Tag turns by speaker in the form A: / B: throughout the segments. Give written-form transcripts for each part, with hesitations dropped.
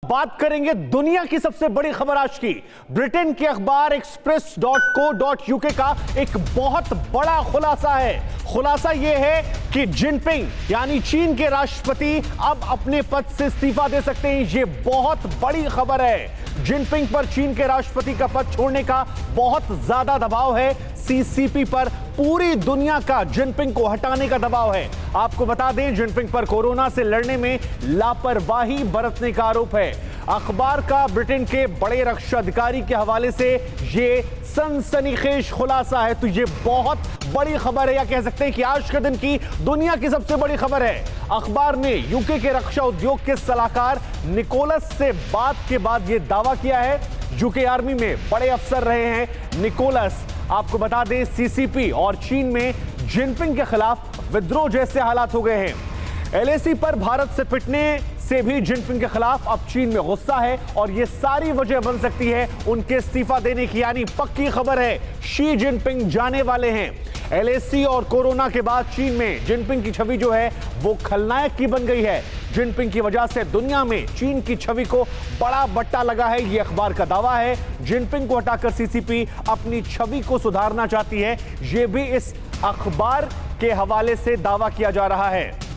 A: बात करेंगे दुनिया की सबसे बड़ी खबर आज की। ब्रिटेन के अखबार express.co.uk का एक बहुत बड़ा खुलासा है। खुलासा यह है कि जिनपिंग यानी चीन के राष्ट्रपति अब अपने पद से इस्तीफा दे सकते हैं। यह बहुत बड़ी खबर है। जिनपिंग पर चीन के राष्ट्रपति का पद छोड़ने का बहुत ज्यादा दबाव है। सीसीपी पर पूरी दुनिया का जिनपिंग को हटाने का दबाव है। आपको बता दें, जिनपिंग पर कोरोना से लड़ने में लापरवाही बरतने का आरोप है। अखबार का ब्रिटेन के बड़े रक्षा अधिकारी के हवाले से यह सनसनीखेज खुलासा है। तो यह बहुत बड़ी खबर है, या कह सकते हैं कि आज के दिन की दुनिया की सबसे बड़ी खबर है। अखबार ने यूके के रक्षा उद्योग के सलाहकार निकोलस से बात के बाद यह दावा किया है। यूके आर्मी में बड़े अफसर रहे हैं निकोलस। आपको बता दें, सीसीपी और चीन में जिनपिंग के खिलाफ विद्रोह जैसे हालात हो गए हैं। एलएसी पर भारत से पिटने से भी जिनपिंग के खिलाफ अब चीन में गुस्सा है और यह सारी वजह बन सकती है उनके इस्तीफा देने की। यानी पक्की खबर है, शी जिनपिंग जाने वाले हैं। एलएसी और कोरोना के बाद चीन में जिनपिंग की छवि जो है वो खलनायक की बन गई है। जिनपिंग की वजह से दुनिया में चीन की छवि को बड़ा बट्टा लगा है, यह अखबार का दावा है। जिनपिंग को हटाकर सीसीपी अपनी छवि को सुधारना चाहती है, यह भी इस अखबार के हवाले से दावा किया जा रहा है।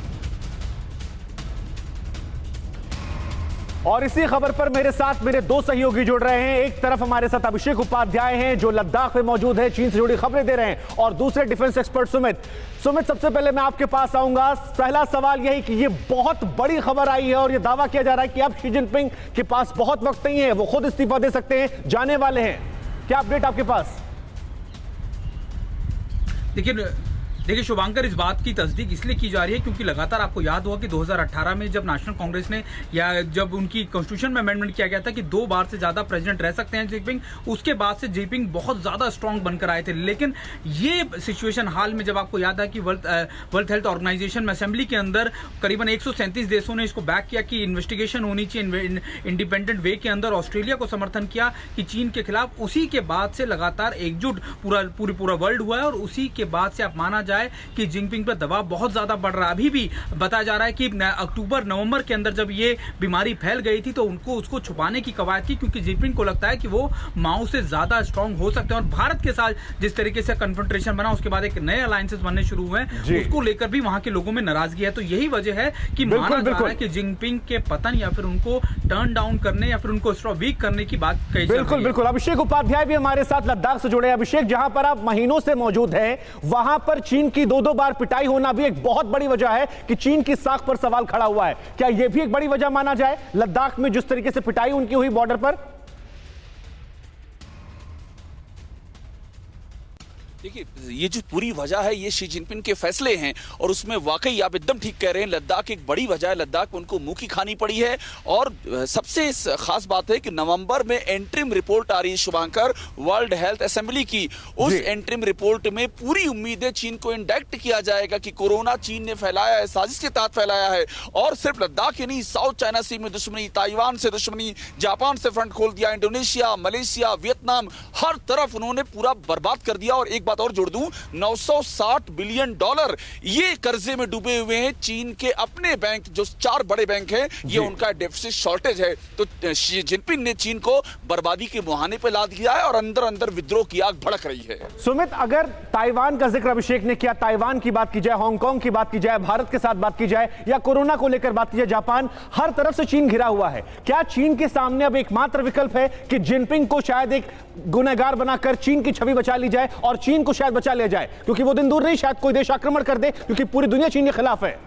A: और इसी खबर पर मेरे साथ मेरे दो सहयोगी जुड़ रहे हैं। एक तरफ हमारे साथ अभिषेक उपाध्याय हैं जो लद्दाख में मौजूद है, चीन से जुड़ी खबरें दे रहे हैं, और दूसरे डिफेंस एक्सपर्ट सुमित। सबसे पहले मैं आपके पास आऊंगा। पहला सवाल यही कि ये बहुत बड़ी खबर आई है और यह दावा किया जा रहा है कि अब शी जिनपिंग के पास बहुत वक्त नहीं है, वो खुद इस्तीफा दे सकते हैं, जाने वाले हैं। क्या अपडेट आपके पास?
B: देखिए शुभांकर, इस बात की तस्दीक इसलिए की जा रही है क्योंकि लगातार आपको याद होगा कि 2018 में जब नेशनल कांग्रेस ने या जब उनकी कॉन्स्टिट्यूशन में अमेंडमेंट किया गया था कि 2 बार से ज्यादा प्रेसिडेंट रह सकते हैं जिनपिंग, उसके बाद से जिनपिंग बहुत ज्यादा स्ट्रांग बनकर आए थे। लेकिन ये सिचुएशन हाल में, जब आपको याद है कि वर्ल्ड हेल्थ ऑर्गेनाइजेशन में असेंबली के अंदर करीबन 137 देशों ने इसको बैक किया कि इन्वेस्टिगेशन होनी चाहिए इंडिपेंडेंट वे के अंदर, ऑस्ट्रेलिया को समर्थन किया कि चीन के खिलाफ, उसी के बाद से लगातार एकजुट पूरा वर्ल्ड हुआ है। और उसी के बाद से आप माना जाए कि जिनपिंग पर दबाव बहुत ज्यादा बढ़ रहा है। अभी भी बताया जा रहा है कि अक्टूबर नवंबर के अंदर जब ये बीमारी फैल गई थी तो उनको उसको छुपाने की कवायद की, क्योंकि जिनपिंग को लगता है कि वो माओ से ज्यादा स्ट्रांग हो सकते हैं। और भारत के साथ जिस तरीके से कन्फ्रंटेशन बना, उसके बाद एक नए अलायंसेस बनने शुरू हुए हैं, उसको लेकर भी वहां के लोगों में नाराजगी है। तो यही वजह है कि माना जा रहा है कि जिनपिंग के पतन या फिर उनको टर्न डाउन करने या फिर उनको वीक करने की बात कही जा रही है।
A: बिल्कुल। अभिषेक उपाध्याय भी हमारे साथ लद्दाख से जुड़े। अभिषेक, जहां पर आप महीनों से मौजूद हैं, वहां पर चीन की 2 बार पिटाई होना भी एक बहुत बड़ी वजह है कि चीन की साख पर सवाल खड़ा हुआ है। क्या यह भी एक बड़ी वजह माना जाए, लद्दाख में जिस तरीके से पिटाई उनकी हुई बॉर्डर पर?
C: देखिए, ये जो पूरी वजह है ये शी जिनपिंग के फैसले हैं, और उसमें वाकई आप एकदम ठीक कह रहे हैं, लद्दाख एक बड़ी वजह है। लद्दाख में उनको मुंह की खानी पड़ी है। और सबसे खास बात है कि नवंबर में एंट्रिम रिपोर्ट आ रही है शुभांकर, वर्ल्ड हेल्थ असेंबली की। उस एंट्रिम रिपोर्ट में पूरी उम्मीद है चीन को इंडाइक्ट किया जाएगा कि कोरोना चीन ने फैलाया है, साजिश के तहत फैलाया है। और सिर्फ लद्दाख ही नहीं, साउथ चाइना सी में दुश्मनी, ताइवान से दुश्मनी, जापान से फ्रंट खोल दिया, इंडोनेशिया, मलेशिया, वियतनाम, हर तरफ उन्होंने पूरा बर्बाद कर दिया। और एक बात और जोड़ दूं, $960 बिलियन ये कर्जे में डूबे हुए हैं चीन के अपने बैंक, जो 4 बड़े बैंक हैं, ये उनका डेफिसिट शॉर्टेज है। तो शी जिनपिंग ने चीन को बर्बादी के मुहाने पे लाद दिया है और अंदर अंदर विद्रोह की आग भड़क रही है।
A: सुमित, अगर ताइवान का जिक्र अभिषेक ने किया, ताइवान की बात की जाए, हांगकांग की बात की जाए, भारत के साथ बात की जाए, या कोरोना को लेकर बात की जाए, जापान, हर तरफ से चीन घिरा हुआ है। क्या चीन के सामने अब एकमात्र विकल्प है कि जिनपिंग को शायद एक गुनहगार बनाकर चीन की छवि बचा ली जाए और चीन को शायद बचा लिया जाए? क्योंकि वो दिन दूर नहीं, शायद कोई देश आक्रमण कर दे, क्योंकि पूरी दुनिया चीन के खिलाफ है।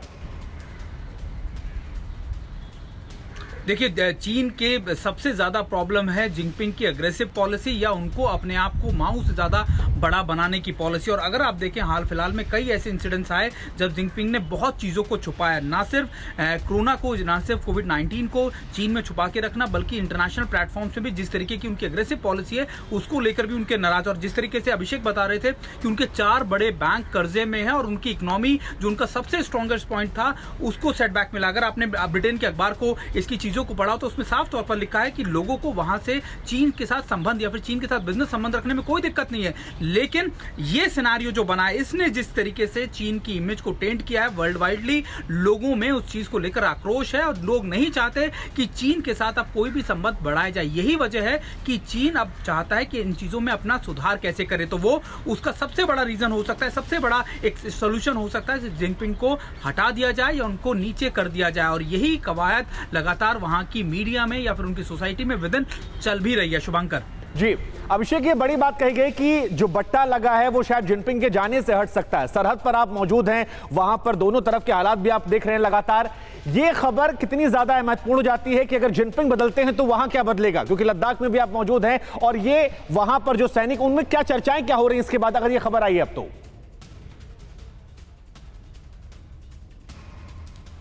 B: देखिए, चीन के सबसे ज्यादा प्रॉब्लम है जिनपिंग की अग्रेसिव पॉलिसी, या उनको अपने आप को माओ से ज्यादा बड़ा बनाने की पॉलिसी। और अगर आप देखें, हाल फिलहाल में कई ऐसे इंसिडेंट्स आए जब जिनपिंग ने बहुत चीजों को छुपाया, ना सिर्फ कोरोना को, ना सिर्फ कोविड-19 को चीन में छुपा के रखना, बल्कि इंटरनेशनल प्लेटफॉर्म से भी जिस तरीके की उनकी अग्रेसिव पॉलिसी है उसको लेकर भी उनके नाराज। और जिस तरीके से अभिषेक बता रहे थे कि उनके 4 बड़े बैंक कर्जे में है और उनकी इकोनॉमी जो उनका सबसे स्ट्रॉन्गेस्ट पॉइंट था उसको सेटबैक मिला। अगर आपने ब्रिटेन के अखबार को इसकी चीजों को पढ़ा तो उसमें साफ तौर पर लिखा है कि लोगों को वहां से चीन के साथ संबंध या फिर चीन के साथ बिजनेस संबंध रखने में कोई दिक्कत नहीं है। लेकिन ये सिनेरियो जो बना है, इसने जिस तरीके से चीन की इमेज को टेंट किया है वर्ल्ड वाइडली, लोगों में उस चीज को लेकर आक्रोश है और लोग नहीं चाहते कि चीन के साथ अब कोई भी संबंध बढ़ाया जाए। यही वजह है कि चीन अब चाहता है कि इन चीजों में अपना सुधार कैसे करे। तो वो उसका सबसे बड़ा रीजन हो सकता है, सबसे बड़ा एक सोल्यूशन हो सकता है जिनपिंग को हटा दिया जाए या उनको नीचे कर दिया जाए। और यही कवायद लगातार वहां की मीडिया में या फिर उनकी सोसाइटी में विदिन चल भी रही है। शुभंकर
A: जी, अभिषेक, ये बड़ी बात कही गई कि जो बट्टा लगा है वो शायद जिनपिंग के जाने से हट सकता है। सरहद पर आप मौजूद हैं, वहां पर दोनों तरफ के हालात भी आप देख रहे हैं लगातार। ये खबर कितनी ज्यादा महत्वपूर्ण हो जाती है कि अगर जिनपिंग बदलते हैं तो वहां क्या बदलेगा, क्योंकि लद्दाख में भी आप मौजूद हैं और ये वहां पर जो सैनिक, उनमें क्या चर्चाएं क्या हो रही है इसके बाद अगर ये खबर आई अब तो?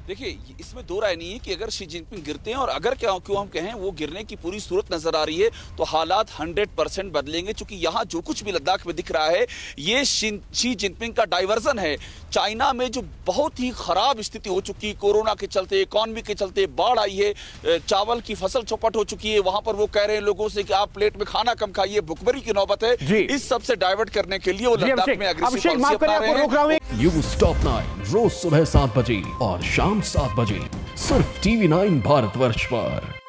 C: देखिए, इसमें दो राय नहीं है कि अगर शी जिनपिंग गिरते हैं और अगर क्यों हम कहें वो गिरने की पूरी सूरत नजर आ रही है तो हालात 100% बदलेंगे, क्योंकि यहाँ जो कुछ भी लद्दाख में दिख रहा है ये शी जिनपिंग का डाइवर्जन है। चाइना में जो बहुत ही खराब स्थिति हो चुकी है, कोरोना के चलते, इकॉनमी के चलते, बाढ़ आई है, चावल की फसल चौपट हो चुकी है, वहां पर वो कह रहे हैं लोगों से कि आप प्लेट में खाना कम खाइए, भुखमरी की नौबत है। इस सब से डाइवर्ट करने के लिए वो लद्दाख में एग्रेसिव पॉलिसी अपना रहे हैं।
D: न्यूज़ टॉप 9 रोज सुबह 7 बजे और शाम 7 बजे सिर्फ TV9 भारतवर्ष पर।